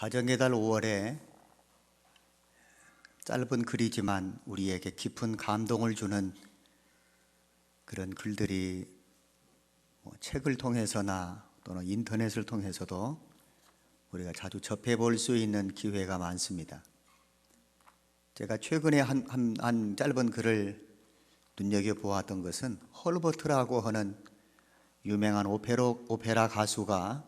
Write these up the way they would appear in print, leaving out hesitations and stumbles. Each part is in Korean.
가정의 달 5월에 짧은 글이지만 우리에게 깊은 감동을 주는 그런 글들이 책을 통해서나 또는 인터넷을 통해서도 우리가 자주 접해볼 수 있는 기회가 많습니다. 제가 최근에 한 짧은 글을 눈여겨보았던 것은 헐버트라고 하는 유명한 오페라 가수가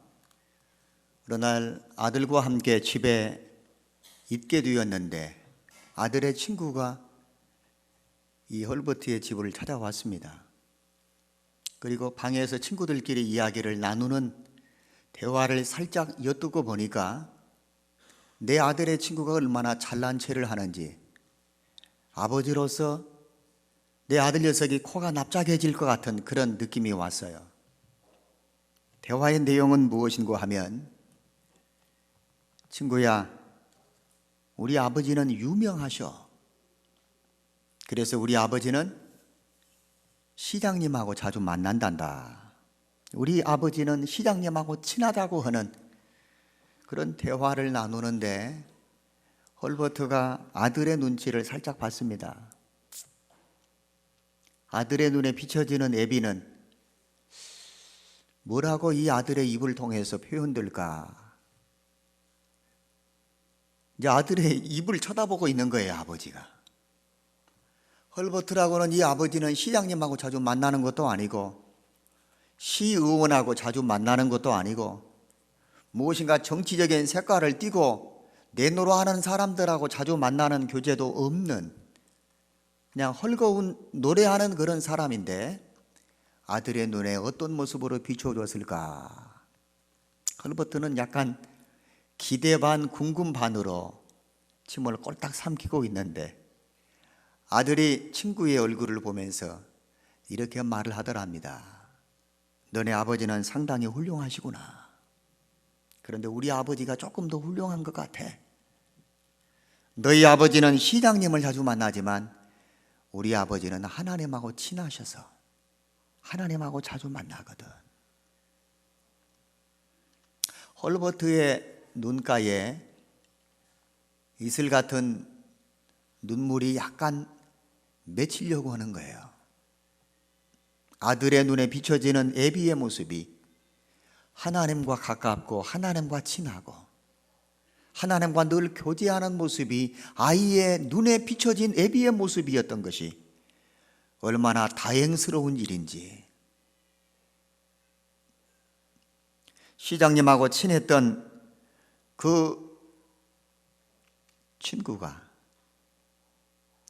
어느 날 아들과 함께 집에 있게 되었는데 아들의 친구가 이 헐버트의 집을 찾아왔습니다. 그리고 방에서 친구들끼리 이야기를 나누는 대화를 살짝 엿듣고 보니까 내 아들의 친구가 얼마나 잘난 체를 하는지, 아버지로서 내 아들 녀석이 코가 납작해질 것 같은 그런 느낌이 왔어요. 대화의 내용은 무엇인고 하면, 친구야, 우리 아버지는 유명하셔. 그래서 우리 아버지는 시장님하고 자주 만난단다. 우리 아버지는 시장님하고 친하다고 하는 그런 대화를 나누는데 헐버트가 아들의 눈치를 살짝 봤습니다. 아들의 눈에 비춰지는 애비는 뭐라고 이 아들의 입을 통해서 표현될까? 이제 아들의 입을 쳐다보고 있는 거예요, 아버지가. 헐버트라고는 이 아버지는 시장님하고 자주 만나는 것도 아니고 시의원하고 자주 만나는 것도 아니고 무엇인가 정치적인 색깔을 띠고 내노라하는 사람들하고 자주 만나는 교제도 없는 그냥 헐거운 노래하는 그런 사람인데 아들의 눈에 어떤 모습으로 비춰졌을까? 헐버트는 약간 기대 반 궁금 반으로 침을 꼴딱 삼키고 있는데 아들이 친구의 얼굴을 보면서 이렇게 말을 하더랍니다. 너네 아버지는 상당히 훌륭하시구나. 그런데 우리 아버지가 조금 더 훌륭한 것 같아. 너희 아버지는 시장님을 자주 만나지만 우리 아버지는 하나님하고 친하셔서 하나님하고 자주 만나거든. 헐버트의 눈가에 이슬 같은 눈물이 약간 맺히려고 하는 거예요. 아들의 눈에 비춰지는 애비의 모습이 하나님과 가깝고 하나님과 친하고 하나님과 늘 교제하는 모습이 아이의 눈에 비춰진 애비의 모습이었던 것이 얼마나 다행스러운 일인지. 시장님하고 친했던 그 친구가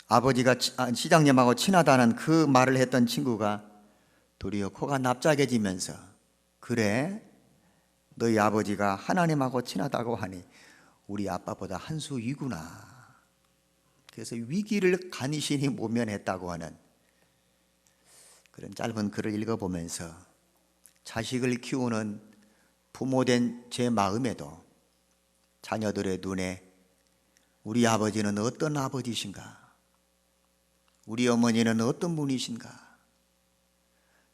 아버지가 시장님하고 친하다는 그 말을 했던 친구가 도리어 코가 납작해지면서 그래? 너희 아버지가 하나님하고 친하다고 하니 우리 아빠보다 한 수 위구나. 그래서 위기를 간신히 모면했다고 하는 그런 짧은 글을 읽어보면서 자식을 키우는 부모된 제 마음에도 자녀들의 눈에 우리 아버지는 어떤 아버지신가? 우리 어머니는 어떤 분이신가?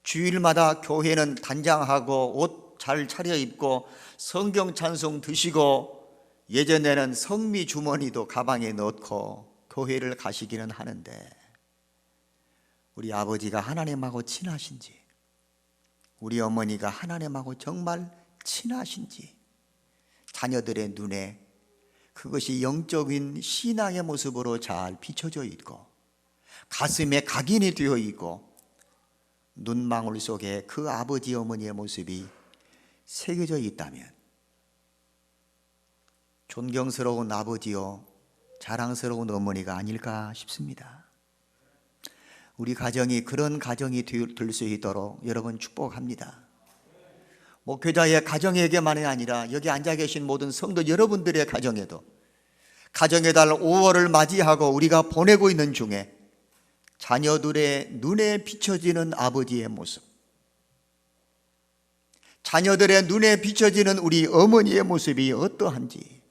주일마다 교회는 단장하고 옷 잘 차려입고 성경 찬송 드시고 예전에는 성미 주머니도 가방에 넣고 교회를 가시기는 하는데 우리 아버지가 하나님하고 친하신지 우리 어머니가 하나님하고 정말 친하신지 자녀들의 눈에 그것이 영적인 신앙의 모습으로 잘 비춰져 있고 가슴에 각인이 되어 있고 눈망울 속에 그 아버지 어머니의 모습이 새겨져 있다면 존경스러운 아버지요 자랑스러운 어머니가 아닐까 싶습니다. 우리 가정이 그런 가정이 될 수 있도록 여러분 축복합니다. 목회자의 가정에게만이 아니라 여기 앉아 계신 모든 성도 여러분들의 가정에도 가정의 달 5월을 맞이하고 우리가 보내고 있는 중에 자녀들의 눈에 비춰지는 아버지의 모습, 자녀들의 눈에 비춰지는 우리 어머니의 모습이 어떠한지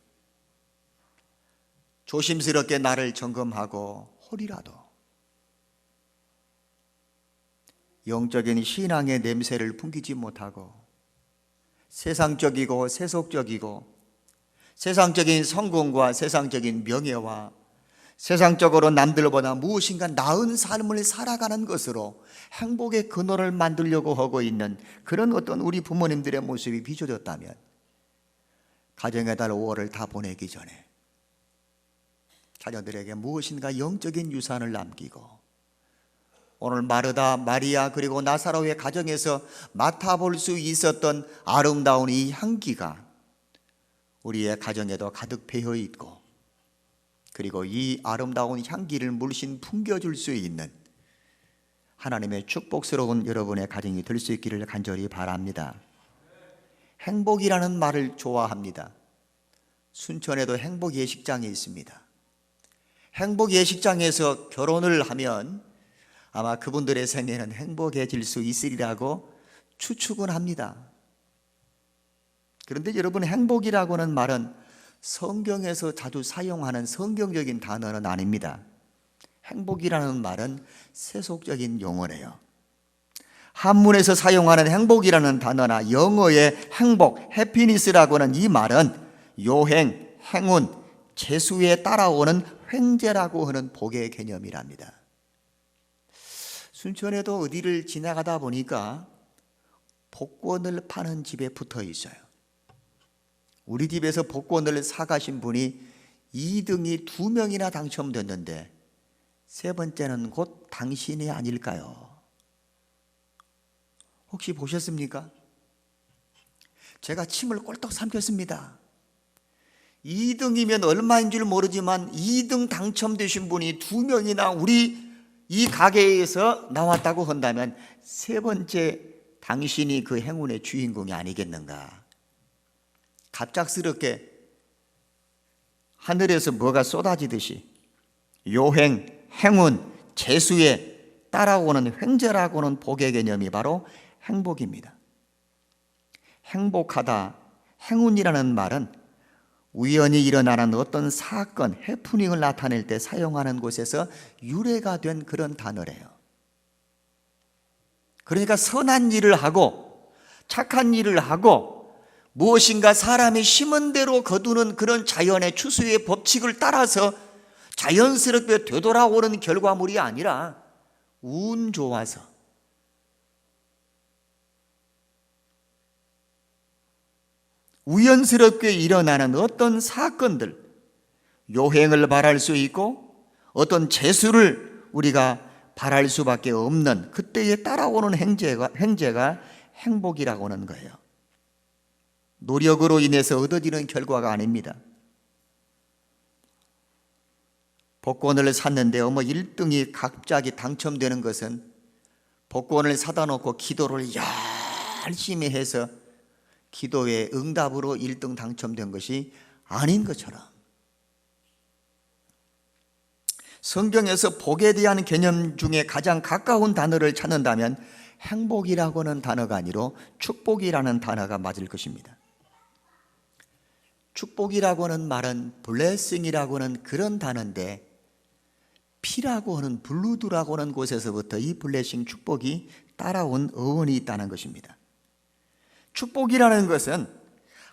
조심스럽게 나를 점검하고 혹이라도 영적인 신앙의 냄새를 풍기지 못하고 세상적이고 세속적이고 세상적인 성공과 세상적인 명예와 세상적으로 남들보다 무엇인가 나은 삶을 살아가는 것으로 행복의 근원을 만들려고 하고 있는 그런 어떤 우리 부모님들의 모습이 비춰졌다면, 가정의 달 5월을 다 보내기 전에 자녀들에게 무엇인가 영적인 유산을 남기고, 오늘 마르다, 마리아 그리고 나사로의 가정에서 맡아볼 수 있었던 아름다운 이 향기가 우리의 가정에도 가득 배어 있고, 그리고 이 아름다운 향기를 물씬 풍겨줄 수 있는 하나님의 축복스러운 여러분의 가정이 될 수 있기를 간절히 바랍니다. 행복이라는 말을 좋아합니다. 순천에도 행복 예식장이 있습니다. 행복 예식장에서 결혼을 하면 아마 그분들의 생애는 행복해질 수 있으리라고 추측은 합니다. 그런데 여러분, 행복이라고는 말은 성경에서 자주 사용하는 성경적인 단어는 아닙니다. 행복이라는 말은 세속적인 용어래요. 한문에서 사용하는 행복이라는 단어나 영어의 행복, 해피니스라고는 이 말은 요행, 행운, 재수에 따라오는 횡재라고 하는 복의 개념이랍니다. 순천에도 어디를 지나가다 보니까 복권을 파는 집에 붙어 있어요. 우리 집에서 복권을 사가신 분이 2등이 2명이나 당첨됐는데 세 번째는 곧 당신이 아닐까요? 혹시 보셨습니까? 제가 침을 꼴떡 삼켰습니다. 2등이면 얼마인 줄 모르지만 2등 당첨되신 분이 2명이나 우리 이 가게에서 나왔다고 한다면 세 번째 당신이 그 행운의 주인공이 아니겠는가? 갑작스럽게 하늘에서 뭐가 쏟아지듯이 요행, 행운, 재수에 따라오는 횡재라고는 복의 개념이 바로 행복입니다. 행복하다, 행운이라는 말은 우연히 일어나는 어떤 사건, 해프닝을 나타낼 때 사용하는 곳에서 유래가 된 그런 단어래요. 그러니까 선한 일을 하고 착한 일을 하고 무엇인가 사람이 심은 대로 거두는 그런 자연의 추수의 법칙을 따라서 자연스럽게 되돌아오는 결과물이 아니라 운 좋아서 우연스럽게 일어나는 어떤 사건들, 요행을 바랄 수 있고 어떤 재수를 우리가 바랄 수밖에 없는 그때에 따라오는 행재가 행복이라고 하는 거예요. 노력으로 인해서 얻어지는 결과가 아닙니다. 복권을 샀는데 1등이 갑자기 당첨되는 것은 복권을 사다 놓고 기도를 열심히 해서 기도의 응답으로 1등 당첨된 것이 아닌 것처럼, 성경에서 복에 대한 개념 중에 가장 가까운 단어를 찾는다면 행복이라고 하는 단어가 아니라 축복이라는 단어가 맞을 것입니다. 축복이라고 하는 말은 블레싱이라고 하는 그런 단어인데, 피라고 하는 블루드라고 하는 곳에서부터 이 블레싱 축복이 따라온 어원이 있다는 것입니다. 축복이라는 것은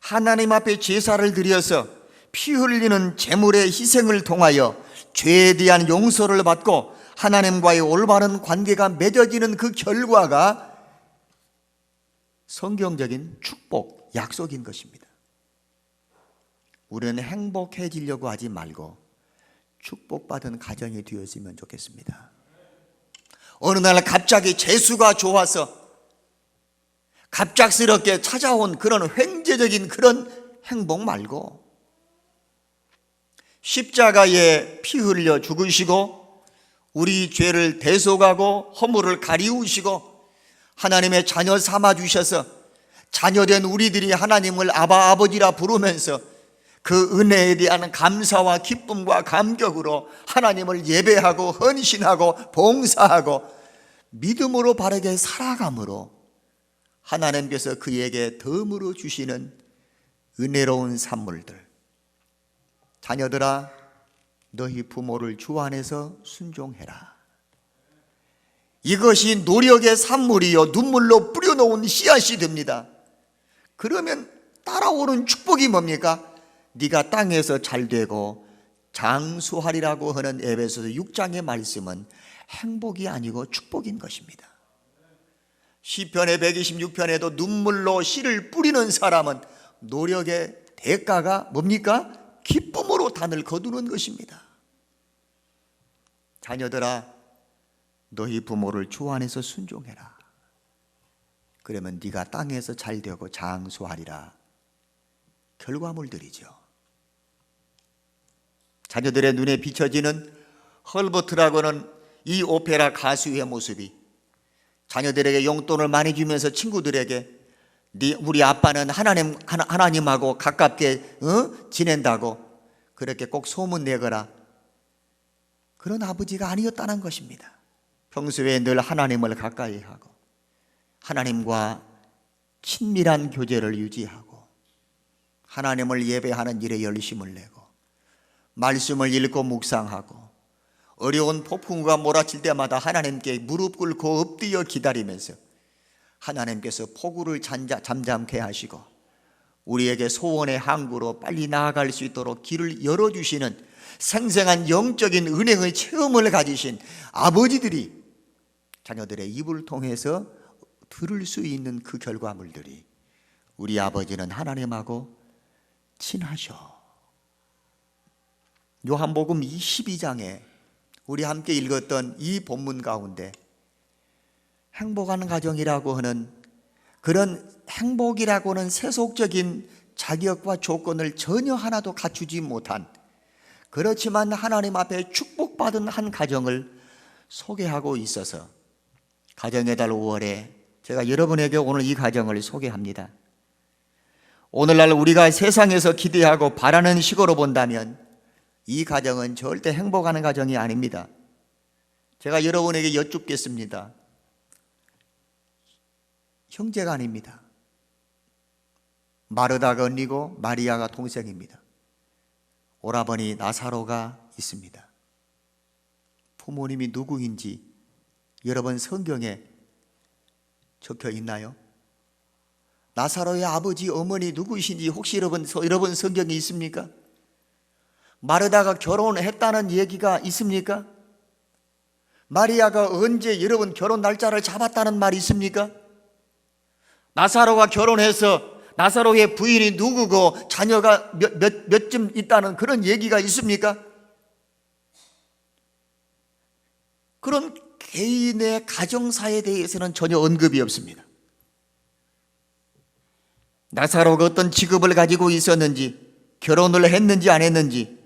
하나님 앞에 제사를 드려서 피 흘리는 제물의 희생을 통하여 죄에 대한 용서를 받고 하나님과의 올바른 관계가 맺어지는 그 결과가 성경적인 축복, 약속인 것입니다. 우리는 행복해지려고 하지 말고 축복받은 가정이 되었으면 좋겠습니다. 어느 날 갑자기 재수가 좋아서 갑작스럽게 찾아온 그런 횡재적인 그런 행복 말고, 십자가에 피 흘려 죽으시고 우리 죄를 대속하고 허물을 가리우시고 하나님의 자녀 삼아 주셔서 자녀된 우리들이 하나님을 아바 아버지라 부르면서 그 은혜에 대한 감사와 기쁨과 감격으로 하나님을 예배하고 헌신하고 봉사하고 믿음으로 바르게 살아감으로 하나님께서 그에게 덤으로 주시는 은혜로운 산물들, 자녀들아 너희 부모를 주 안에서 순종해라. 이것이 노력의 산물이요 눈물로 뿌려놓은 씨앗이 됩니다. 그러면 따라오는 축복이 뭡니까? 네가 땅에서 잘되고 장수하리라고 하는 에베소서 6장의 말씀은 행복이 아니고 축복인 것입니다. 시편의 126편에도 눈물로 씨를 뿌리는 사람은 노력의 대가가 뭡니까? 기쁨으로 단을 거두는 것입니다. 자녀들아, 너희 부모를 주 안에서 순종해라. 그러면 네가 땅에서 잘되고 장수하리라. 결과물들이죠. 자녀들의 눈에 비춰지는 헐버트라고는 이 오페라 가수의 모습이 자녀들에게 용돈을 많이 주면서 친구들에게 우리 아빠는 하나님하고 가깝게 지낸다고 그렇게 꼭 소문내거라, 그런 아버지가 아니었다는 것입니다. 평소에 늘 하나님을 가까이 하고 하나님과 친밀한 교제를 유지하고 하나님을 예배하는 일에 열심을 내고 말씀을 읽고 묵상하고 어려운 폭풍우가 몰아칠 때마다 하나님께 무릎 꿇고 엎드려 기다리면서 하나님께서 폭우를 잠잠케 하시고 우리에게 소원의 항구로 빨리 나아갈 수 있도록 길을 열어주시는 생생한 영적인 은행의 체험을 가지신 아버지들이 자녀들의 입을 통해서 들을 수 있는 그 결과물들이, 우리 아버지는 하나님하고 친하셔. 요한복음 22장에 우리 함께 읽었던 이 본문 가운데 행복한 가정이라고 하는 그런 행복이라고는 세속적인 자격과 조건을 전혀 하나도 갖추지 못한, 그렇지만 하나님 앞에 축복받은 한 가정을 소개하고 있어서 가정의 달 5월에 제가 여러분에게 오늘 이 가정을 소개합니다. 오늘날 우리가 세상에서 기대하고 바라는 식으로 본다면 이 가정은 절대 행복한 가정이 아닙니다. 제가 여러분에게 여쭙겠습니다. 형제가 아닙니다. 마르다가 언니고 마리아가 동생입니다. 오라버니 나사로가 있습니다. 부모님이 누구인지 여러분 성경에 적혀 있나요? 나사로의 아버지 어머니 누구이신지 혹시 여러분 성경에 있습니까? 마르다가 결혼했다는 얘기가 있습니까? 마리아가 언제 여러분 결혼 날짜를 잡았다는 말이 있습니까? 나사로가 결혼해서 나사로의 부인이 누구고 자녀가 몇쯤 있다는 그런 얘기가 있습니까? 그런 개인의 가정사에 대해서는 전혀 언급이 없습니다. 나사로가 어떤 직업을 가지고 있었는지, 결혼을 했는지 안 했는지,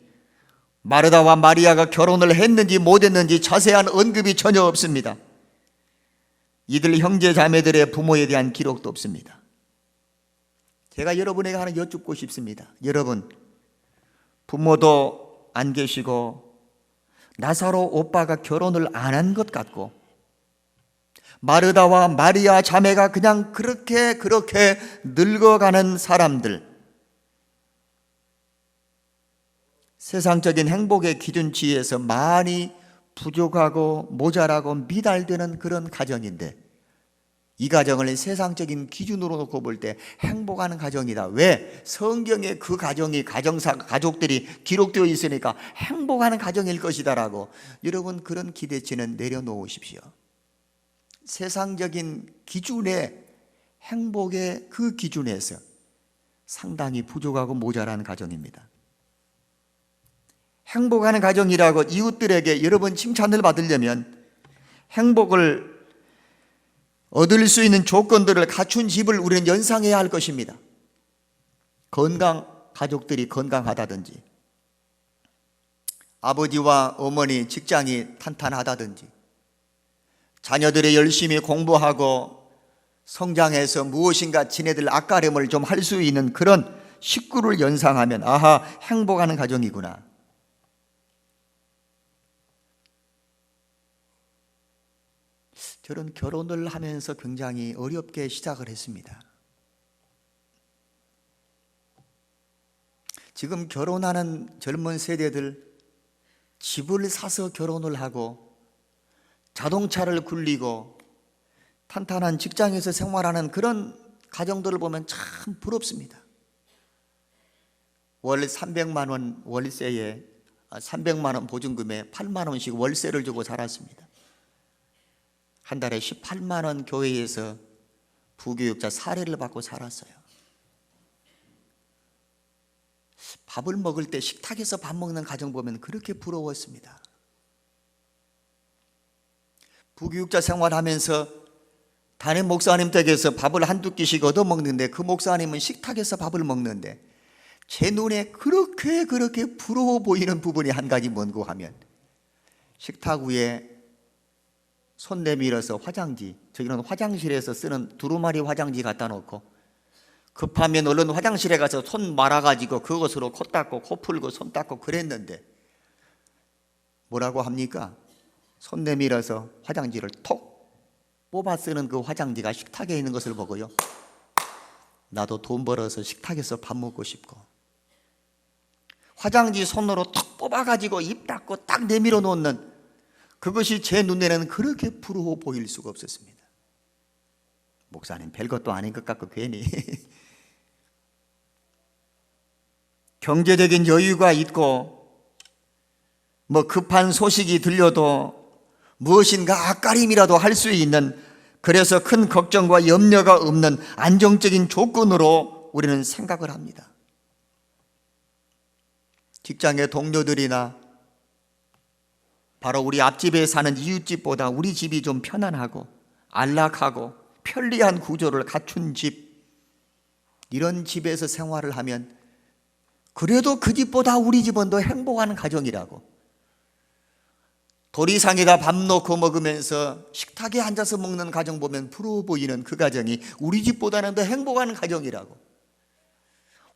마르다와 마리아가 결혼을 했는지 못 했는지 자세한 언급이 전혀 없습니다. 이들 형제 자매들의 부모에 대한 기록도 없습니다. 제가 여러분에게 하나 여쭙고 싶습니다. 여러분, 부모도 안 계시고 나사로 오빠가 결혼을 안 한 것 같고 마르다와 마리아 자매가 그냥 그렇게 늙어가는 사람들, 세상적인 행복의 기준치에서 많이 부족하고 모자라고 미달되는 그런 가정인데, 이 가정을 세상적인 기준으로 놓고 볼 때 행복한 가정이다. 왜? 성경에 그 가정이 가족들이 기록되어 있으니까 행복한 가정일 것이다라고. 여러분, 그런 기대치는 내려놓으십시오. 세상적인 기준의 행복의 그 기준에서 상당히 부족하고 모자란 가정입니다. 행복한 가정이라고 이웃들에게 여러분 칭찬을 받으려면 행복을 얻을 수 있는 조건들을 갖춘 집을 우리는 연상해야 할 것입니다. 가족들이 건강하다든지, 아버지와 어머니 직장이 탄탄하다든지, 자녀들이 열심히 공부하고 성장해서 무엇인가 지네들 앞가림을 좀 할 수 있는 그런 식구를 연상하면 아하, 행복한 가정이구나. 저는 결혼을 하면서 굉장히 어렵게 시작을 했습니다. 지금 결혼하는 젊은 세대들 집을 사서 결혼을 하고 자동차를 굴리고 탄탄한 직장에서 생활하는 그런 가정들을 보면 참 부럽습니다. 월 300만 원 월세에 300만 원 보증금에 8만 원씩 월세를 주고 살았습니다. 한 달에 18만 원 교회에서 부교육자 사례를 받고 살았어요. 밥을 먹을 때 식탁에서 밥 먹는 가정 보면 그렇게 부러웠습니다. 부교육자 생활하면서 담임 목사님 댁에서 밥을 한두 끼씩 얻어 먹는데 그 목사님은 식탁에서 밥을 먹는데 제 눈에 그렇게 부러워 보이는 부분이 한 가지 뭔고 하면 식탁 위에 손 내밀어서 화장지, 저기는 화장실에서 쓰는 두루마리 화장지 갖다 놓고 급하면 얼른 화장실에 가서 손 말아가지고 그것으로 코 닦고 코 풀고 손 닦고 그랬는데 뭐라고 합니까? 손 내밀어서 화장지를 톡 뽑아 쓰는 그 화장지가 식탁에 있는 것을 보고요, 나도 돈 벌어서 식탁에서 밥 먹고 싶고, 화장지 손으로 톡 뽑아가지고 입 닦고 딱 내밀어 놓는 그것이 제 눈에는 그렇게 부러워 보일 수가 없었습니다. 목사님 별것도 아닌 것 같고 괜히 경제적인 여유가 있고 뭐 급한 소식이 들려도 무엇인가 앞가림이라도 할 수 있는, 그래서 큰 걱정과 염려가 없는 안정적인 조건으로 우리는 생각을 합니다. 직장의 동료들이나 바로 우리 앞집에 사는 이웃집보다 우리 집이 좀 편안하고 안락하고 편리한 구조를 갖춘 집, 이런 집에서 생활을 하면 그래도 그 집보다 우리 집은 더 행복한 가정이라고, 도리상에다 밥 놓고 먹으면서 식탁에 앉아서 먹는 가정 보면 부러워 보이는 그 가정이 우리 집보다는 더 행복한 가정이라고,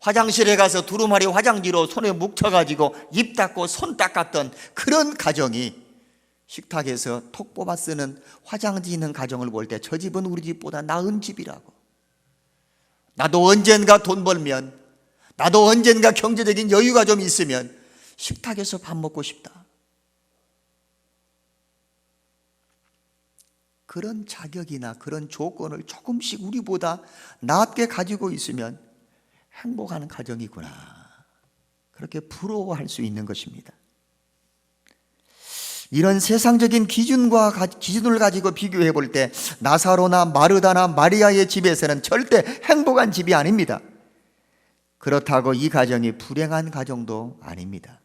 화장실에 가서 두루마리 화장지로 손에 묵혀가지고 입 닦고 손 닦았던 그런 가정이 식탁에서 톡 뽑아 쓰는 화장지 있는 가정을 볼 때 저 집은 우리 집보다 나은 집이라고, 나도 언젠가 돈 벌면, 나도 언젠가 경제적인 여유가 좀 있으면 식탁에서 밥 먹고 싶다, 그런 자격이나 그런 조건을 조금씩 우리보다 낫게 가지고 있으면 행복한 가정이구나, 그렇게 부러워할 수 있는 것입니다. 이런 세상적인 기준을 가지고 비교해 볼 때 나사로나 마르다나 마리아의 집에서는 절대 행복한 집이 아닙니다. 그렇다고 이 가정이 불행한 가정도 아닙니다.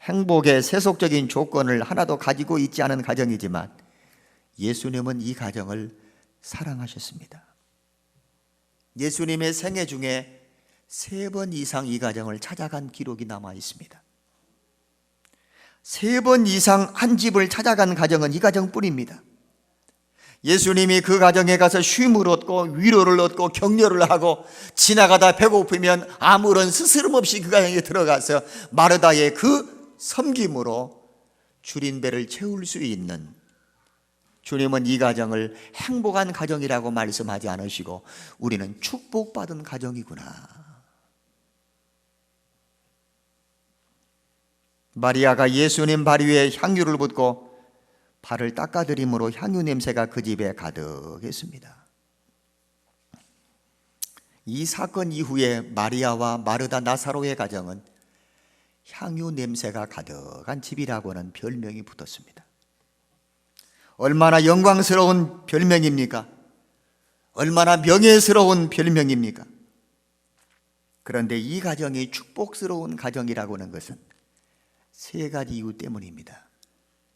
행복의 세속적인 조건을 하나도 가지고 있지 않은 가정이지만 예수님은 이 가정을 사랑하셨습니다. 예수님의 생애 중에 3번 이상 이 가정을 찾아간 기록이 남아 있습니다. 3번 이상 한 집을 찾아간 가정은 이 가정뿐입니다. 예수님이 그 가정에 가서 쉼을 얻고 위로를 얻고 격려를 하고 지나가다 배고프면 아무런 스스럼 없이 그 가정에 들어가서 마르다의 그 섬김으로 줄인 배를 채울 수 있는, 주님은 이 가정을 행복한 가정이라고 말씀하지 않으시고 우리는 축복받은 가정이구나. 마리아가 예수님 발 위에 향유를 붓고 발을 닦아드림으로 향유 냄새가 그 집에 가득했습니다. 이 사건 이후에 마리아와 마르다 나사로의 가정은 향유 냄새가 가득한 집이라고는 별명이 붙었습니다. 얼마나 영광스러운 별명입니까? 얼마나 명예스러운 별명입니까? 그런데 이 가정이 축복스러운 가정이라고 하는 것은 3가지 이유 때문입니다.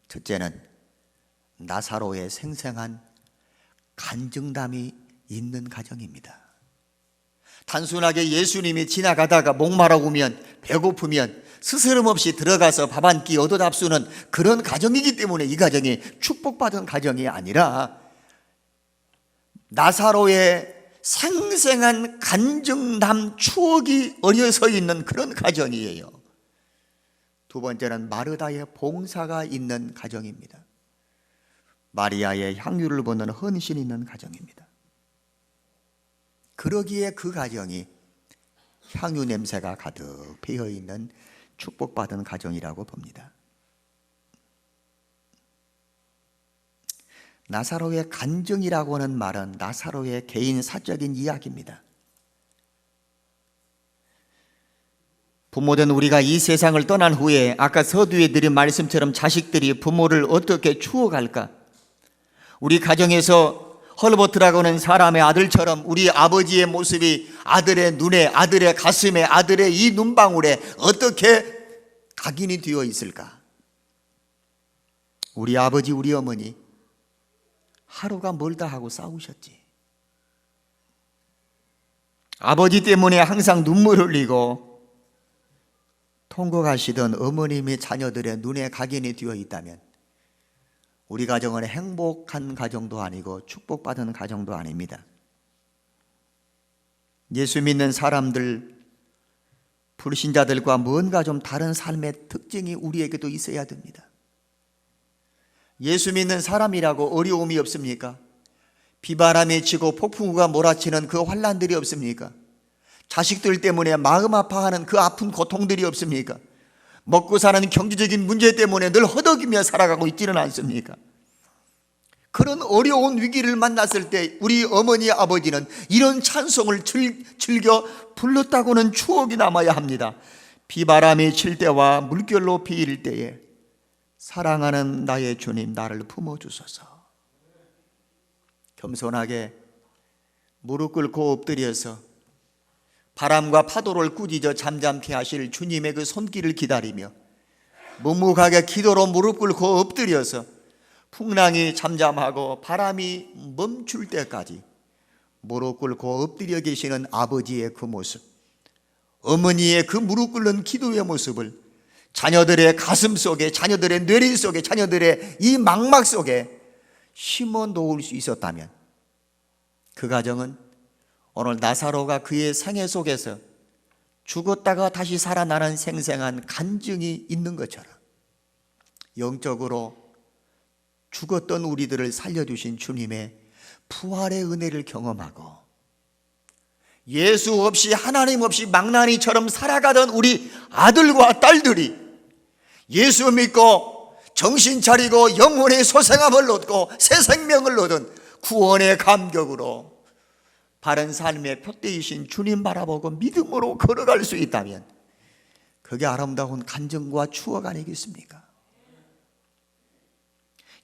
첫째는 나사로의 생생한 간증담이 있는 가정입니다. 단순하게 예수님이 지나가다가 목마르면 배고프면 스스럼 없이 들어가서 밥 한 끼 얻어 잡수는 그런 가정이기 때문에 이 가정이 축복받은 가정이 아니라 나사로의 생생한 간증담 추억이 어려서 있는 그런 가정이에요. 두 번째는 마르다의 봉사가 있는 가정입니다. 마리아의 향유를 붓는 헌신이 있는 가정입니다. 그러기에 그 가정이 향유 냄새가 가득 배어있는 축복받은 가정이라고 봅니다. 나사로의 간증이라고 하는 말은 나사로의 개인 사적인 이야기입니다. 부모된 우리가 이 세상을 떠난 후에 아까 서두에 드린 말씀처럼 자식들이 부모를 어떻게 추억할까? 우리 가정에서 헐버트라고는 사람의 아들처럼 우리 아버지의 모습이 아들의 눈에, 아들의 가슴에, 아들의 이 눈방울에 어떻게 각인이 되어 있을까? 우리 아버지, 우리 어머니 하루가 멀다 하고 싸우셨지. 아버지 때문에 항상 눈물 흘리고 통곡하시던 어머님의 자녀들의 눈에 각인이 되어 있다면 우리 가정은 행복한 가정도 아니고 축복받은 가정도 아닙니다. 예수 믿는 사람들, 불신자들과 뭔가 좀 다른 삶의 특징이 우리에게도 있어야 됩니다. 예수 믿는 사람이라고 어려움이 없습니까? 비바람이 치고 폭풍우가 몰아치는 그 환난들이 없습니까? 자식들 때문에 마음 아파하는 그 아픈 고통들이 없습니까? 먹고 사는 경제적인 문제 때문에 늘 허덕이며 살아가고 있지는 않습니까? 그런 어려운 위기를 만났을 때 우리 어머니 아버지는 이런 찬송을 즐겨 불렀다고는 추억이 남아야 합니다. 비바람이 칠 때와 물결로 피일 때에 사랑하는 나의 주님 나를 품어주소서. 겸손하게 무릎 꿇고 엎드려서 바람과 파도를 꾸짖어 잠잠케 하실 주님의 그 손길을 기다리며 묵묵하게 기도로 무릎 꿇고 엎드려서 풍랑이 잠잠하고 바람이 멈출 때까지 무릎 꿇고 엎드려 계시는 아버지의 그 모습, 어머니의 그 무릎 꿇는 기도의 모습을 자녀들의 가슴 속에, 자녀들의 뇌리 속에, 자녀들의 이 망막 속에 심어 놓을 수 있었다면 그 가정은 오늘 나사로가 그의 생애 속에서 죽었다가 다시 살아나는 생생한 간증이 있는 것처럼 영적으로 죽었던 우리들을 살려주신 주님의 부활의 은혜를 경험하고 예수 없이 하나님 없이 망나니처럼 살아가던 우리 아들과 딸들이 예수 믿고 정신 차리고 영혼의 소생함을 얻고 새 생명을 얻은 구원의 감격으로 바른 삶의 표대이신 주님 바라보고 믿음으로 걸어갈 수 있다면 그게 아름다운 간증과 추억 아니겠습니까?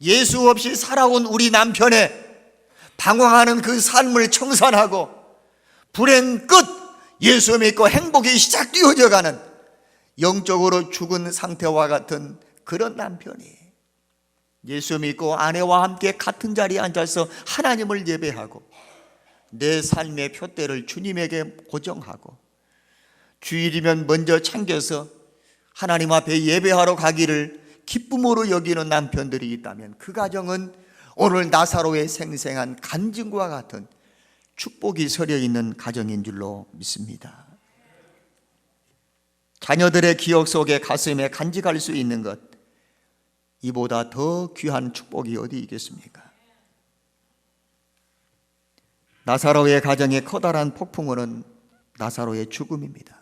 예수 없이 살아온 우리 남편의 방황하는 그 삶을 청산하고 불행 끝 예수 믿고 행복이 시작되어져 가는 영적으로 죽은 상태와 같은 그런 남편이 예수 믿고 아내와 함께 같은 자리에 앉아서 하나님을 예배하고 내 삶의 표대를 주님에게 고정하고 주일이면 먼저 챙겨서 하나님 앞에 예배하러 가기를 기쁨으로 여기는 남편들이 있다면 그 가정은 오늘 나사로의 생생한 간증과 같은 축복이 서려 있는 가정인 줄로 믿습니다. 자녀들의 기억 속에 가슴에 간직할 수 있는 것, 이보다 더 귀한 축복이 어디 있겠습니까? 나사로의 가정의 커다란 폭풍우는 나사로의 죽음입니다.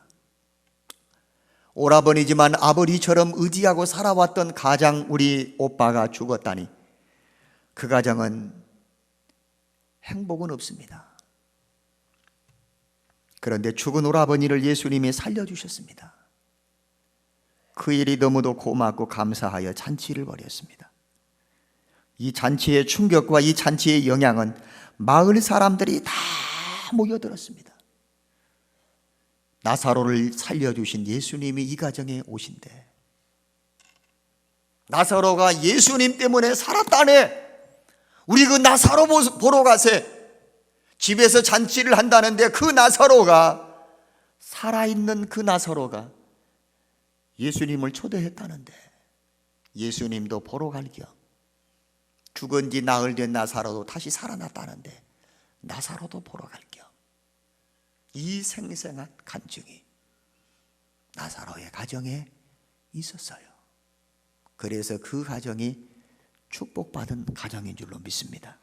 오라버니지만 아버지처럼 의지하고 살아왔던 가장 우리 오빠가 죽었다니 그 가정은 행복은 없습니다. 그런데 죽은 오라버니를 예수님이 살려주셨습니다. 그 일이 너무도 고맙고 감사하여 잔치를 벌였습니다. 이 잔치의 충격과 이 잔치의 영향은 마을 사람들이 다 모여들었습니다. 나사로를 살려주신 예수님이 이 가정에 오신대. 나사로가 예수님 때문에 살았다네. 우리 그 나사로 보러 가세. 집에서 잔치를 한다는데 그 나사로가, 살아있는 그 나사로가 예수님을 초대했다는데 예수님도 보러 갈 겸 죽은 지 나흘 된 나사로도 다시 살아났다는데 나사로도 보러 갈 겸 이 생생한 간증이 나사로의 가정에 있었어요. 그래서 그 가정이 축복받은 가정인 줄로 믿습니다.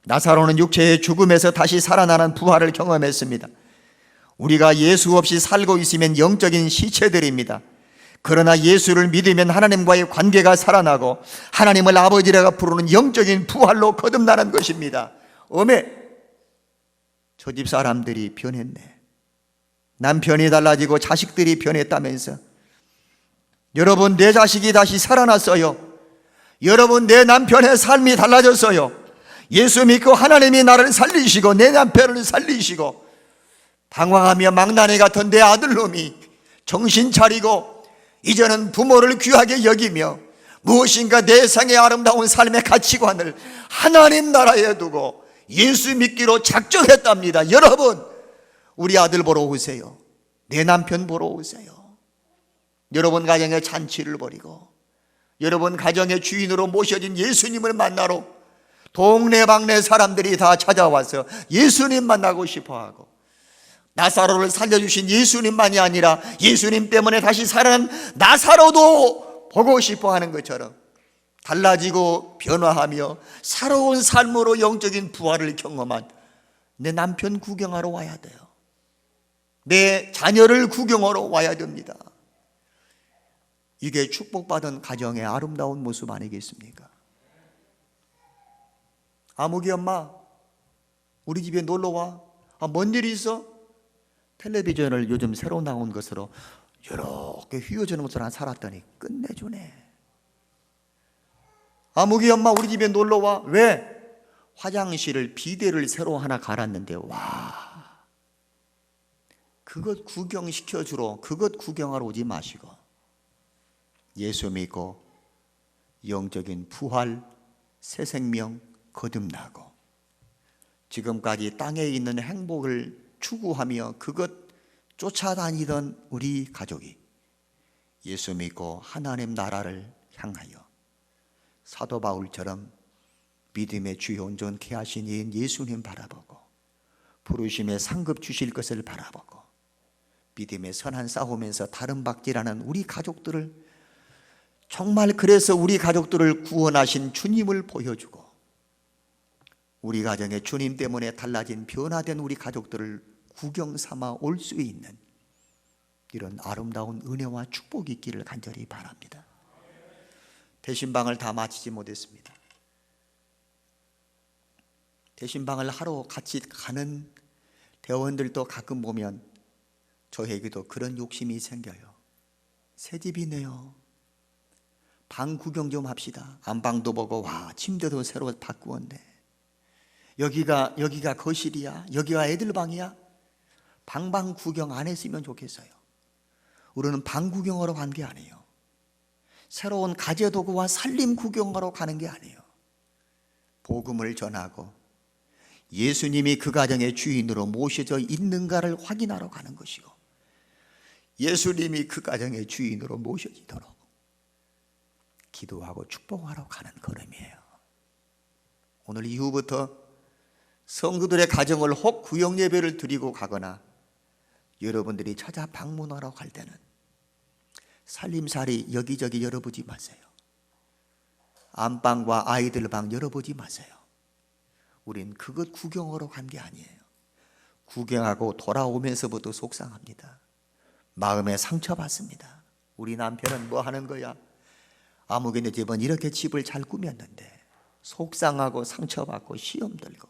나사로는 육체의 죽음에서 다시 살아나는 부활을 경험했습니다. 우리가 예수 없이 살고 있으면 영적인 시체들입니다. 그러나 예수를 믿으면 하나님과의 관계가 살아나고 하나님을 아버지라고 부르는 영적인 부활로 거듭나는 것입니다. 어메, 저 집 사람들이 변했네. 남편이 달라지고 자식들이 변했다면서. 여러분, 내 자식이 다시 살아났어요. 여러분, 내 남편의 삶이 달라졌어요. 예수 믿고 하나님이 나를 살리시고 내 남편을 살리시고, 방황하며 망나니 같은 내 아들놈이 정신 차리고 이제는 부모를 귀하게 여기며 무엇인가 내상의 아름다운 삶의 가치관을 하나님 나라에 두고 예수 믿기로 작정했답니다. 여러분, 우리 아들 보러 오세요. 내 남편 보러 오세요. 여러분 가정의 잔치를 벌이고 여러분 가정의 주인으로 모셔진 예수님을 만나러 동네방네 사람들이 다 찾아와서 예수님 만나고 싶어하고, 나사로를 살려주신 예수님만이 아니라 예수님 때문에 다시 살아난 나사로도 보고 싶어하는 것처럼 달라지고 변화하며 새로운 삶으로 영적인 부활을 경험한 내 남편 구경하러 와야 돼요. 내 자녀를 구경하러 와야 됩니다. 이게 축복받은 가정의 아름다운 모습 아니겠습니까? 아무개 엄마, 우리 집에 놀러와. 뭔 일이 있어? 텔레비전을 요즘 새로 나온 것으로 이렇게 휘어지는 것으로 살았더니 끝내주네. 아무개 엄마, 우리 집에 놀러와. 왜? 화장실을 비데를 새로 하나 갈았는데, 와, 그것 구경시켜주러, 그것 구경하러 오지 마시고 예수 믿고 영적인 부활, 새 생명 거듭나고 지금까지 땅에 있는 행복을 추구하며 그것 쫓아다니던 우리 가족이 예수 믿고 하나님 나라를 향하여 사도 바울처럼 믿음의 주요 온전케 하신 이인 예수님 바라보고 부르심에 상급 주실 것을 바라보고 믿음의 선한 싸우면서 다른 박질하는 우리 가족들을, 정말 그래서 우리 가족들을 구원하신 주님을 보여주고 우리 가정에 주님 때문에 달라진 변화된 우리 가족들을 구경 삼아 올 수 있는 이런 아름다운 은혜와 축복이 있기를 간절히 바랍니다. 대신방을 다 마치지 못했습니다. 대신방을 하러 같이 가는 대원들도 가끔 보면 저에게도 그런 욕심이 생겨요. 새 집이네요. 방 구경 좀 합시다. 안방도 보고, 와, 침대도 새로 바꾸었네. 여기가 거실이야? 여기가 애들 방이야? 방방 구경 안 했으면 좋겠어요. 우리는 방 구경하러 간 게 아니에요. 새로운 가재도구와 살림 구경하러 가는 게 아니에요. 복음을 전하고 예수님이 그 가정의 주인으로 모셔져 있는가를 확인하러 가는 것이고, 예수님이 그 가정의 주인으로 모셔지도록 기도하고 축복하러 가는 걸음이에요. 오늘 이후부터 성도들의 가정을 혹 구역 예배를 드리고 가거나 여러분들이 찾아 방문하러 갈 때는 살림살이 여기저기 열어보지 마세요. 안방과 아이들 방 열어보지 마세요. 우린 그것 구경하러 간 게 아니에요. 구경하고 돌아오면서부터 속상합니다. 마음에 상처받습니다. 우리 남편은 뭐 하는 거야? 아무개네 집은 이렇게 집을 잘 꾸몄는데. 속상하고 상처받고 시험 들고.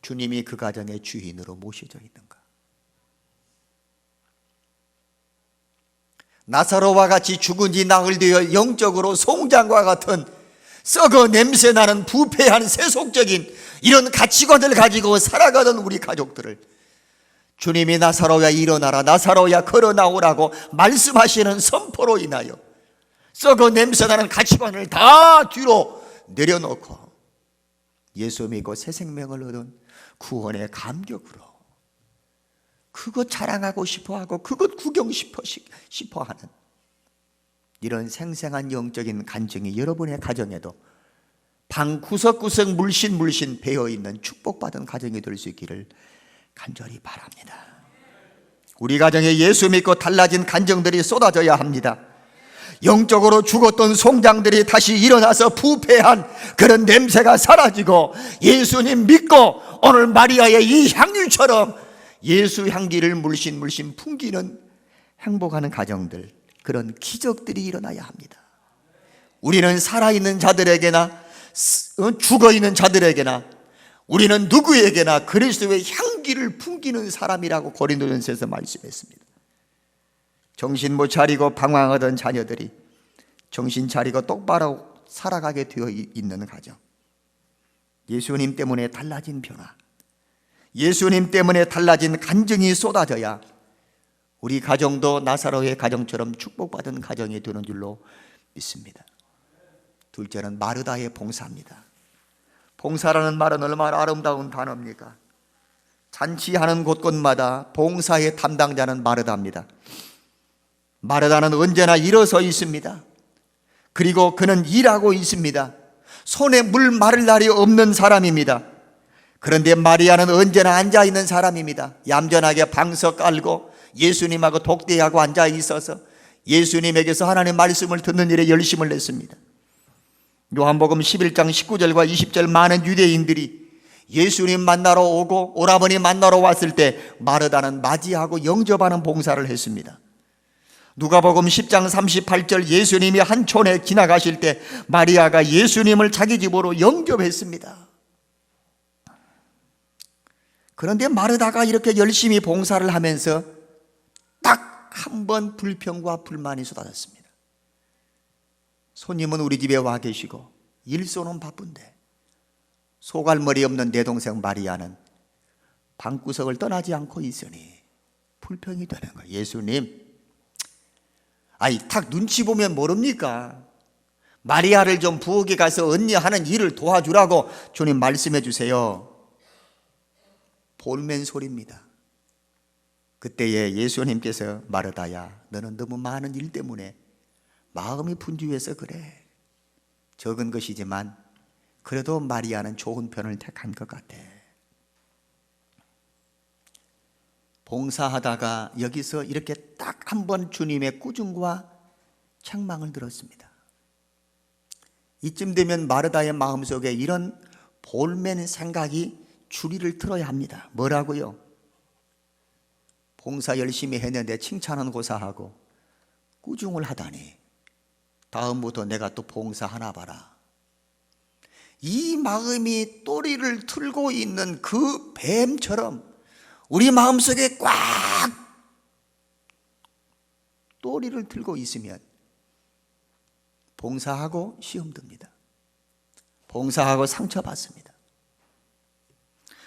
주님이 그 가정의 주인으로 모셔져 있는가? 나사로와 같이 죽은 지 나흘 되어 영적으로 송장과 같은 썩어 냄새나는 부패한 세속적인 이런 가치관을 가지고 살아가던 우리 가족들을 주님이 나사로야 일어나라, 나사로야 걸어 나오라고 말씀하시는 선포로 인하여 썩어 냄새나는 가치관을 다 뒤로 내려놓고 예수 믿고 새 생명을 얻은 구원의 감격으로 그것 자랑하고 싶어하고 그것 구경 싶어하는 이런 생생한 영적인 간증이 여러분의 가정에도 방 구석구석 물씬 배어있는 축복받은 가정이 될 수 있기를 간절히 바랍니다. 우리 가정에 예수 믿고 달라진 간증들이 쏟아져야 합니다. 영적으로 죽었던 송장들이 다시 일어나서 부패한 그런 냄새가 사라지고 예수님 믿고 오늘 마리아의 이 향유처럼 예수 향기를 물씬 풍기는 행복하는 가정들, 그런 기적들이 일어나야 합니다. 우리는 살아있는 자들에게나 죽어있는 자들에게나 우리는 누구에게나 그리스도의 향기 열기를 풍기는 사람이라고 고린도전서에서 말씀했습니다. 정신 못 차리고 방황하던 자녀들이 정신 차리고 똑바로 살아가게 되어 있는 가정, 예수님 때문에 달라진 변화, 예수님 때문에 달라진 간증이 쏟아져야 우리 가정도 나사로의 가정처럼 축복받은 가정이 되는 줄로 믿습니다. 둘째는 마르다의 봉사입니다. 봉사라는 말은 얼마나 아름다운 단어입니까? 잔치하는 곳곳마다 봉사의 담당자는 마르다입니다. 마르다는 언제나 일어서 있습니다. 그리고 그는 일하고 있습니다. 손에 물 마를 날이 없는 사람입니다. 그런데 마리아는 언제나 앉아있는 사람입니다. 얌전하게 방석 깔고 예수님하고 독대하고 앉아 있어서 예수님에게서 하나님의 말씀을 듣는 일에 열심을 냈습니다. 요한복음 11장 19절과 20절 많은 유대인들이 예수님 만나러 오고 오라버니 만나러 왔을 때 마르다는 맞이하고 영접하는 봉사를 했습니다. 누가복음 10장 38절 예수님이 한 촌에 지나가실 때 마리아가 예수님을 자기 집으로 영접했습니다. 그런데 마르다가 이렇게 열심히 봉사를 하면서 딱 한 번 불평과 불만이 쏟아졌습니다. 손님은 우리 집에 와 계시고 일손은 바쁜데 소갈머리 없는 내 동생 마리아는 방구석을 떠나지 않고 있으니 불평이 되는 거예요. 예수님, 탁 눈치 보면 모릅니까? 마리아를 좀 부엌에 가서 언니 하는 일을 도와주라고 주님 말씀해 주세요. 볼멘 소리입니다. 그때에 예수님께서 마르다야, 너는 너무 많은 일 때문에 마음이 분주해서 그래. 적은 것이지만 그래도 마리아는 좋은 편을 택한 것 같아. 봉사하다가 여기서 이렇게 딱 한 번 주님의 꾸중과 책망을 들었습니다. 이쯤 되면 마르다의 마음속에 이런 볼멘 생각이 주리를 틀어야 합니다. 뭐라고요? 봉사 열심히 했는데 칭찬은 고사하고 꾸중을 하다니 다음부터 내가 또 봉사하나 봐라. 이 마음이 또리를 틀고 있는 그 뱀처럼 우리 마음속에 꽉 또리를 틀고 있으면 봉사하고 시험 듭니다. 봉사하고 상처받습니다.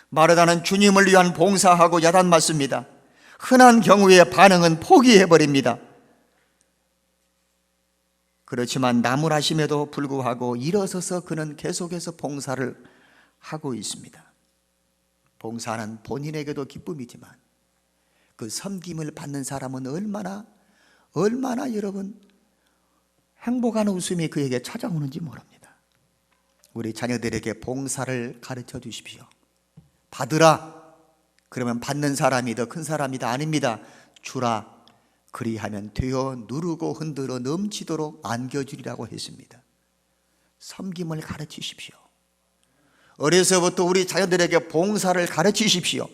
마르다는 주님을 위한 봉사하고 야단 맞습니다. 흔한 경우의 반응은 포기해버립니다. 그렇지만 나무라심에도 불구하고 일어서서 그는 계속해서 봉사를 하고 있습니다. 봉사는 본인에게도 기쁨이지만 그 섬김을 받는 사람은 얼마나 여러분 행복한 웃음이 그에게 찾아오는지 모릅니다. 우리 자녀들에게 봉사를 가르쳐 주십시오. 받으라. 그러면 받는 사람이 더 큰 사람이다. 아닙니다. 주라. 그리하면 되어 누르고 흔들어 넘치도록 안겨주리라고 했습니다. 섬김을 가르치십시오. 어려서부터 우리 자녀들에게 봉사를 가르치십시오.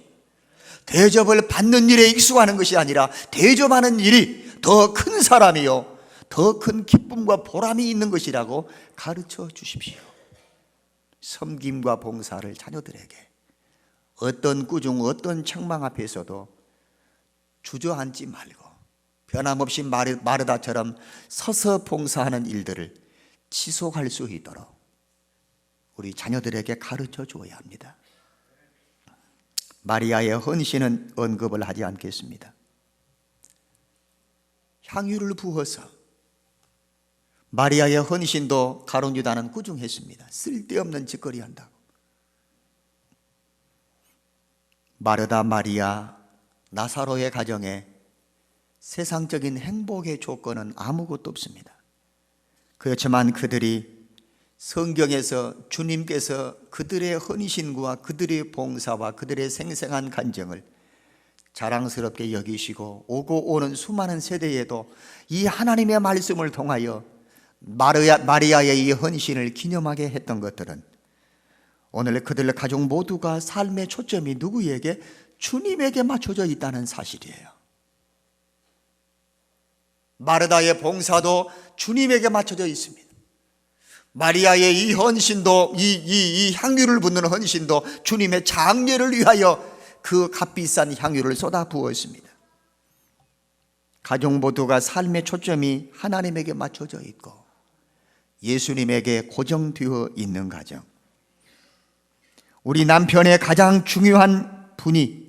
대접을 받는 일에 익숙하는 것이 아니라 대접하는 일이 더 큰 사람이요 더 큰 기쁨과 보람이 있는 것이라고 가르쳐 주십시오. 섬김과 봉사를 자녀들에게 어떤 꾸중, 어떤 책망 앞에서도 주저앉지 말고 변함없이 마르다처럼 서서 봉사하는 일들을 지속할 수 있도록 우리 자녀들에게 가르쳐 주어야 합니다. 마리아의 헌신은 언급을 하지 않겠습니다. 향유를 부어서 마리아의 헌신도 가룟 유다는 꾸중했습니다. 쓸데없는 짓거리 한다고. 마르다, 마리아, 나사로의 가정에 세상적인 행복의 조건은 아무것도 없습니다. 그렇지만 그들이 성경에서 주님께서 그들의 헌신과 그들의 봉사와 그들의 생생한 간증을 자랑스럽게 여기시고 오고 오는 수많은 세대에도 이 하나님의 말씀을 통하여 마리아의 이 헌신을 기념하게 했던 것들은 오늘 그들 가족 모두가 삶의 초점이 누구에게? 주님에게 맞춰져 있다는 사실이에요. 마르다의 봉사도 주님에게 맞춰져 있습니다. 마리아의 이 헌신도 이 향유를 붓는 헌신도 주님의 장례를 위하여 그 값비싼 향유를 쏟아 부었습니다. 가족 모두가 삶의 초점이 하나님에게 맞춰져 있고 예수님에게 고정되어 있는 가정. 우리 남편의 가장 중요한 분이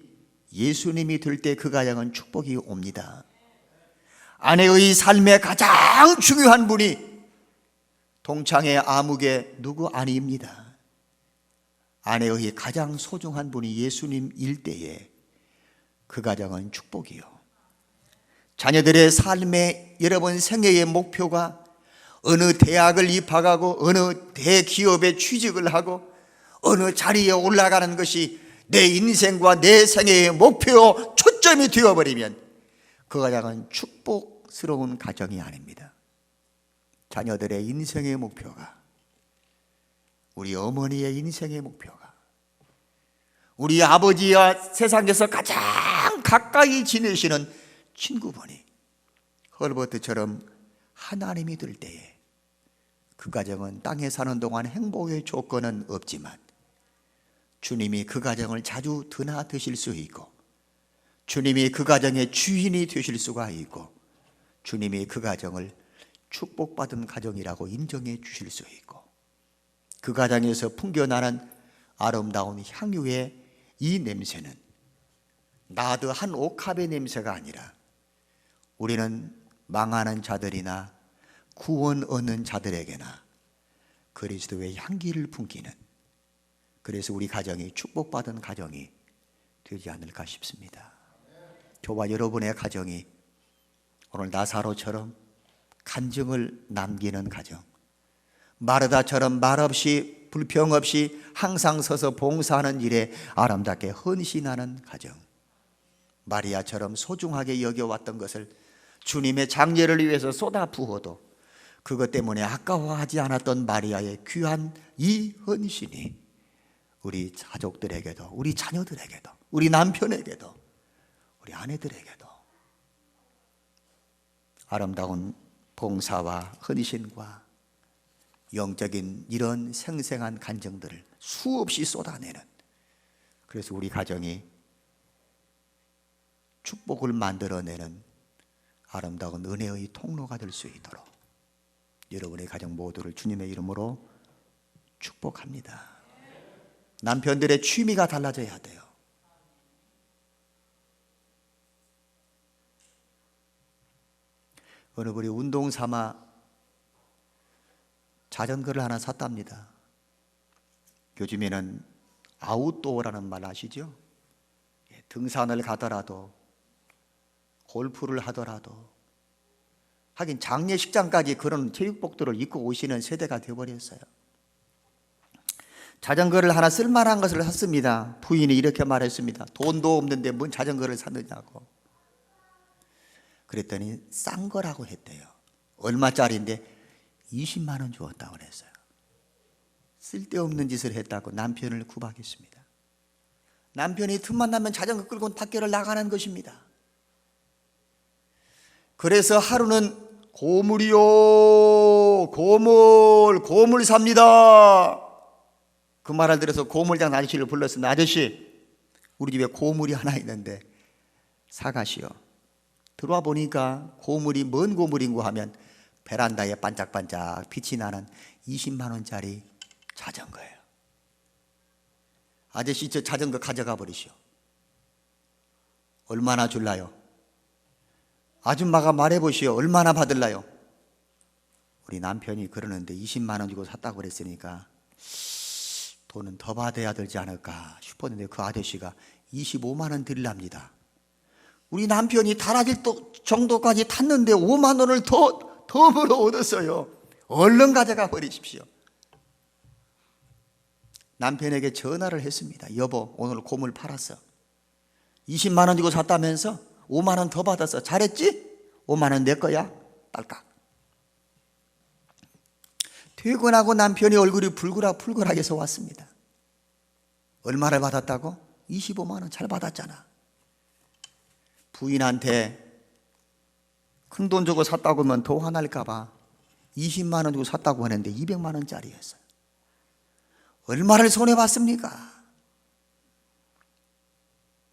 예수님이 될 때 그 가정은 축복이 옵니다. 아내의 삶의 가장 중요한 분이 동창의 아무개 누구 아닙니다. 아내의 가장 소중한 분이 예수님일 때에 그 가정은 축복이요. 자녀들의 삶의 여러분 생애의 목표가 어느 대학을 입학하고 어느 대기업에 취직을 하고 어느 자리에 올라가는 것이 내 인생과 내 생애의 목표 초점이 되어버리면 그 가정은 축복스러운 가정이 아닙니다. 자녀들의 인생의 목표가, 우리 어머니의 인생의 목표가, 우리 아버지와 세상에서 가장 가까이 지내시는 친구분이 헐버트처럼 하나님이 될 때에 그 가정은 땅에 사는 동안 행복의 조건은 없지만 주님이 그 가정을 자주 드나드실 수 있고 주님이 그 가정의 주인이 되실 수가 있고 주님이 그 가정을 축복받은 가정이라고 인정해 주실 수 있고 그 가정에서 풍겨나는 아름다운 향유의 이 냄새는 나드 한 옥합의 냄새가 아니라 우리는 망하는 자들이나 구원 얻는 자들에게나 그리스도의 향기를 풍기는, 그래서 우리 가정이 축복받은 가정이 되지 않을까 싶습니다. 저와 여러분의 가정이 오늘 나사로처럼 간증을 남기는 가정, 마르다처럼 말없이 불평 없이 항상 서서 봉사하는 일에 아름답게 헌신하는 가정, 마리아처럼 소중하게 여겨왔던 것을 주님의 장례를 위해서 쏟아 부어도 그것 때문에 아까워하지 않았던 마리아의 귀한 이 헌신이 우리 가족들에게도, 우리 자녀들에게도, 우리 남편에게도, 우리 아내들에게도 아름다운 봉사와 헌신과 영적인 이런 생생한 간증들을 수없이 쏟아내는, 그래서 우리 가정이 축복을 만들어내는 아름다운 은혜의 통로가 될 수 있도록 여러분의 가정 모두를 주님의 이름으로 축복합니다. 남편들의 취미가 달라져야 돼요. 어느 분이 운동 삼아 자전거를 하나 샀답니다. 요즘에는 아웃도어라는 말 아시죠? 등산을 가더라도 골프를 하더라도, 하긴 장례식장까지 그런 체육복들을 입고 오시는 세대가 되어버렸어요. 자전거를 하나 쓸만한 것을 샀습니다. 부인이 이렇게 말했습니다. 돈도 없는데 뭔 자전거를 샀느냐고. 그랬더니 싼 거라고 했대요. 얼마짜리인데 20만 원 주었다고 그랬어요. 쓸데없는 짓을 했다고 남편을 구박했습니다. 남편이 틈만 나면 자전거 끌고 밖에를 나가는 것입니다. 그래서 하루는 고물이요, 고물 삽니다. 그 말을 들어서 고물장 아저씨를 불렀습니다. 아저씨, 우리 집에 고물이 하나 있는데 사가시오. 들어와 보니까 고물이 뭔 고물인고 하면 베란다에 반짝반짝 빛이 나는 20만 원짜리 자전거예요. 아저씨, 저 자전거 가져가 버리시오. 얼마나 줄라요? 아줌마가 말해보시오. 얼마나 받을라요? 우리 남편이 그러는데 20만 원 주고 샀다고 그랬으니까 돈은 더 받아야 되지 않을까 싶었는데 그 아저씨가 25만 원 드리랍니다. 우리 남편이 달아질 정도까지 탔는데 5만 원을 덤으로 얻었어요. 얼른 가져가 버리십시오. 남편에게 전화를 했습니다. 여보, 오늘 고물 팔았어. 20만 원 주고 샀다면서 5만 원 더 받았어. 잘했지? 5만 원 내 거야. 딸깍. 퇴근하고 남편이 얼굴이 풀그락해서 왔습니다. 얼마를 받았다고? 25만 원. 잘 받았잖아. 부인한테 큰 돈 주고 샀다고 하면 더 화날까 봐 20만 원 주고 샀다고 하는데 200만 원짜리였어요. 얼마를 손해봤습니까?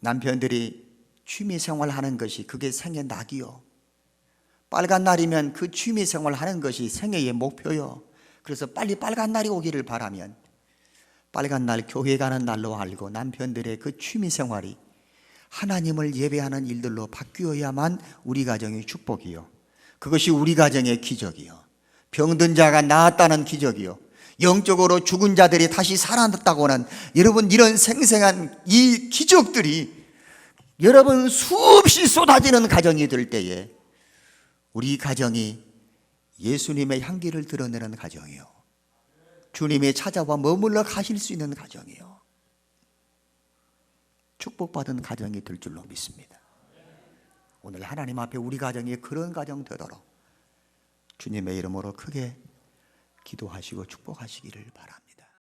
남편들이 취미 생활하는 것이 그게 생의 낙이요. 빨간 날이면 그 취미 생활하는 것이 생애의 목표요. 그래서 빨리 빨간 날이 오기를 바라면 빨간 날 교회 가는 날로 알고 남편들의 그 취미 생활이 하나님을 예배하는 일들로 바뀌어야만 우리 가정의 축복이요. 그것이 우리 가정의 기적이요. 병든 자가 나았다는 기적이요. 영적으로 죽은 자들이 다시 살아났다고는 여러분 이런 생생한 이 기적들이 여러분 수없이 쏟아지는 가정이 될 때에 우리 가정이 예수님의 향기를 드러내는 가정이요. 주님의 찾아와 머물러 가실 수 있는 가정이요. 축복받은 가정이 될 줄로 믿습니다. 오늘 하나님 앞에 우리 가정이 그런 가정 되도록 주님의 이름으로 크게 기도하시고 축복하시기를 바랍니다.